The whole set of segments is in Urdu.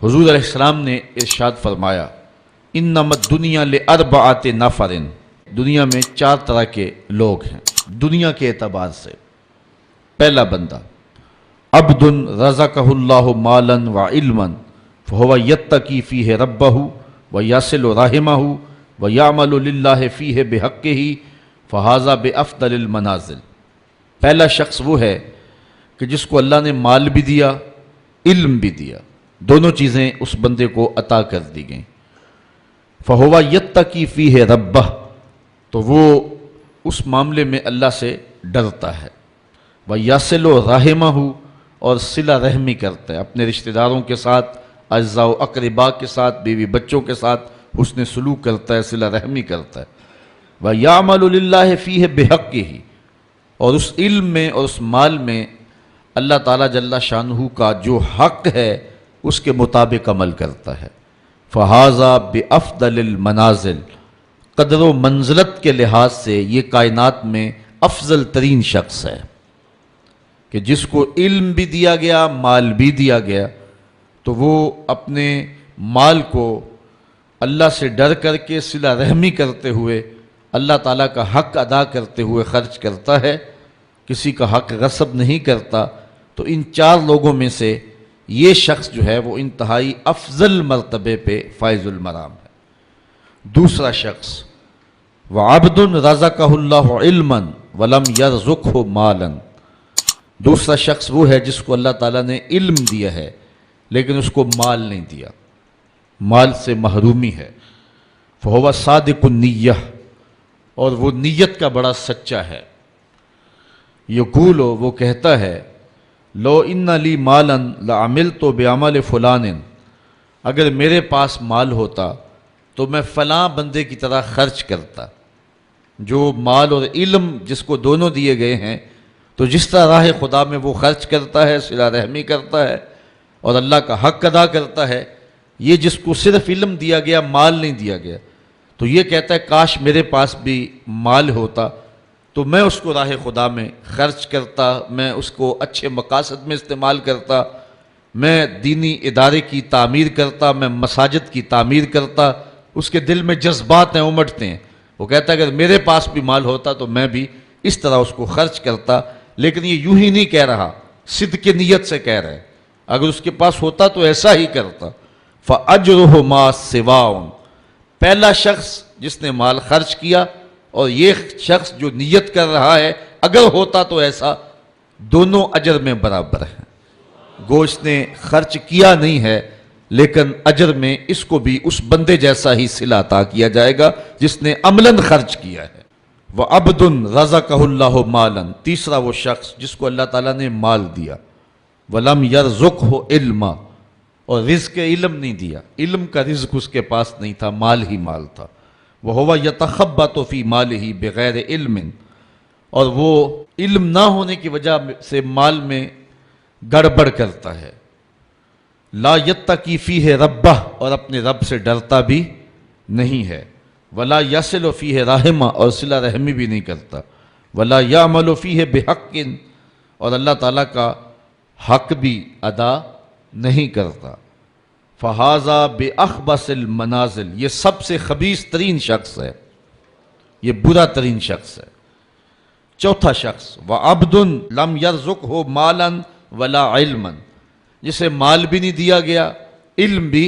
حضور علیہ السلام نے ارشاد فرمایا انما الدنیا لاربعۃ نفر، دنیا میں 4 طرح کے لوگ ہیں دنیا کے اعتبار سے۔ پہلا بندہ عبد رزقہ اللہ مالا وعلما فهو یتقی فیہ ربہ ویصل رحمہ ویعمل للہ فیہ بحقہ فہذا بافضل المنازل۔ پہلا شخص وہ ہے کہ جس کو اللہ نے مال بھی دیا، علم بھی دیا، دونوں چیزیں اس بندے کو عطا کر دی گئیں۔ فہو یتقی فیہ ربہ، تو وہ اس معاملے میں اللہ سے ڈرتا ہے، ویصل رحمہ، اور صلہ رحمی کرتا ہے، اپنے رشتہ داروں کے ساتھ، اعزاء و اقرباء کے ساتھ، بیوی بچوں کے ساتھ حسن سلوک کرتا ہے، صلہ رحمی کرتا ہے۔ وَيَعْمَلُ لِلَّهِ فِيهِ بِحَقِّهِ، اور اس علم میں اور اس مال میں اللہ تعالیٰ جل شانہ کا جو حق ہے اس کے مطابق عمل کرتا ہے۔ فَهَذَا بِأَفْضَلِ الْمَنَازِلِ، قدر و منزلت کے لحاظ سے یہ کائنات میں افضل ترین شخص ہے کہ جس کو علم بھی دیا گیا، مال بھی دیا گیا، تو وہ اپنے مال کو اللہ سے ڈر کر کے صلہ رحمی کرتے ہوئے، اللہ تعالیٰ کا حق ادا کرتے ہوئے خرچ کرتا ہے، کسی کا حق غصب نہیں کرتا۔ تو ان 4 لوگوں میں سے یہ شخص جو ہے وہ انتہائی افضل مرتبے پہ فائز المرام ہے۔ دوسرا شخص وَعَبْدٌ رَزَقَهُ اللَّهُ عِلْمًا وَلَمْ يَرْزُقْهُ مَالًا، دوسرا شخص وہ ہے جس کو اللہ تعالیٰ نے علم دیا ہے لیکن اس کو مال نہیں دیا، مال سے محرومی ہے۔ فَهُوَ صَادِقُ النِّيَّةِ، اور وہ نیت کا بڑا سچا ہے۔ یقول، وہ کہتا ہے لو ان لی مالا لعملت بعمل فلان، اگر میرے پاس مال ہوتا تو میں فلاں بندے کی طرح خرچ کرتا۔ جو مال اور علم جس کو دونوں دیے گئے ہیں، تو جس طرح راہ خدا میں وہ خرچ کرتا ہے، صلہ رحمی کرتا ہے اور اللہ کا حق ادا کرتا ہے، یہ جس کو صرف علم دیا گیا، مال نہیں دیا گیا، تو یہ کہتا ہے کاش میرے پاس بھی مال ہوتا تو میں اس کو راہ خدا میں خرچ کرتا، میں اس کو اچھے مقاصد میں استعمال کرتا، میں دینی ادارے کی تعمیر کرتا، میں مساجد کی تعمیر کرتا۔ اس کے دل میں جذبات ہیں، امٹتے ہیں، وہ کہتا ہے اگر میرے پاس بھی مال ہوتا تو میں بھی اس طرح اس کو خرچ کرتا۔ لیکن یہ یوں ہی نہیں کہہ رہا، صدق نیت سے کہہ رہا ہے، اگر اس کے پاس ہوتا تو ایسا ہی کرتا۔ فَأَجْرُهُ مَا سِوَاءٌ، پہلا شخص جس نے مال خرچ کیا اور یہ شخص جو نیت کر رہا ہے اگر ہوتا تو ایسا، دونوں اجر میں برابر ہیں۔ گو اس نے خرچ کیا نہیں ہے لیکن اجر میں اس کو بھی اس بندے جیسا ہی صلہ عطا کیا جائے گا جس نے عملاً خرچ کیا ہے۔ وَعَبْدٌ رَزَقَهُ اللَّهُ مَالًا، تیسرا وہ شخص جس کو اللہ تعالیٰ نے مال دیا، وَلَمْ يَرْزُقْهُ عِلْمًا، اور رزق علم نہیں دیا، علم کا رزق اس کے پاس نہیں تھا، مال ہی مال تھا۔ وَهُوَ يَتَخَبَّطُ فِي مَالِهِ بِغَيْرِ عِلْمٍ، اور وہ علم نہ ہونے کی وجہ سے مال میں گڑبڑ کرتا ہے۔ لا یتقی فیہ ربہ، اور اپنے رب سے ڈرتا بھی نہیں ہے۔ ولا یصل فیہ رحمہ، اور صلہ رحمی بھی نہیں کرتا۔ ولا یعمل فیہ بحق، اور اللہ تعالیٰ کا حق بھی ادا نہیں کرتا۔ فہذا بأخبث المنازل، یہ سب سے خبیث ترین شخص ہے، یہ برا ترین شخص ہے۔ چوتھا شخص وعبد لم یرزقہ مالا ولا علما، جسے مال بھی نہیں دیا گیا، علم بھی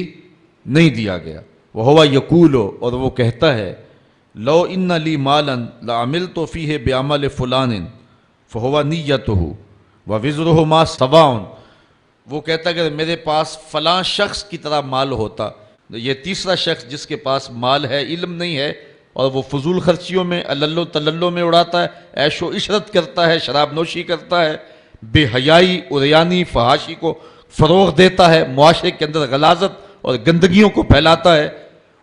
نہیں دیا گیا۔ وہو یقول، اور وہ کہتا ہے لو ان لی مالا لعملت فیہ بعمل فلان فہو نیتہ ووزرہ ما سواء، وہ کہتا ہے کہ میرے پاس فلاں شخص کی طرح مال ہوتا۔ یہ تیسرا شخص جس کے پاس مال ہے، علم نہیں ہے، اور وہ فضول خرچیوں میں، اللو تللو میں اڑاتا ہے، عیش و عشرت کرتا ہے، شراب نوشی کرتا ہے، بے حیائی، عریانی، فحاشی کو فروغ دیتا ہے، معاشرے کے اندر غلاظت اور گندگیوں کو پھیلاتا ہے۔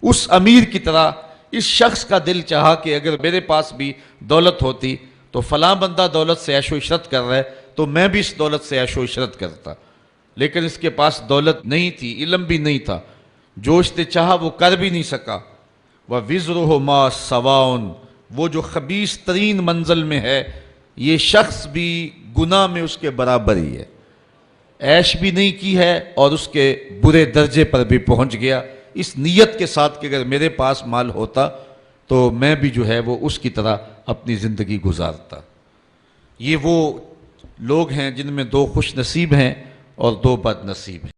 اس امیر کی طرح اس شخص کا دل چاہا کہ اگر میرے پاس بھی دولت ہوتی تو فلاں بندہ دولت سے عیش و عشرت کر رہا ہے تو میں بھی اس دولت سے عیش و عشرت کرتا، لیکن اس کے پاس دولت نہیں تھی، علم بھی نہیں تھا، جو اس نے چاہا وہ کر بھی نہیں سکا۔ وَوِزْرُهُ مَا سَوَاءٌ، وہ جو خبیث ترین منزل میں ہے، یہ شخص بھی گناہ میں اس کے برابر ہی ہے۔ عیش بھی نہیں کی ہے اور اس کے برے درجے پر بھی پہنچ گیا، اس نیت کے ساتھ کہ اگر میرے پاس مال ہوتا تو میں بھی جو ہے وہ اس کی طرح اپنی زندگی گزارتا۔ یہ وہ لوگ ہیں جن میں دو خوش نصیب ہیں اور دو بد نصیب ہیں۔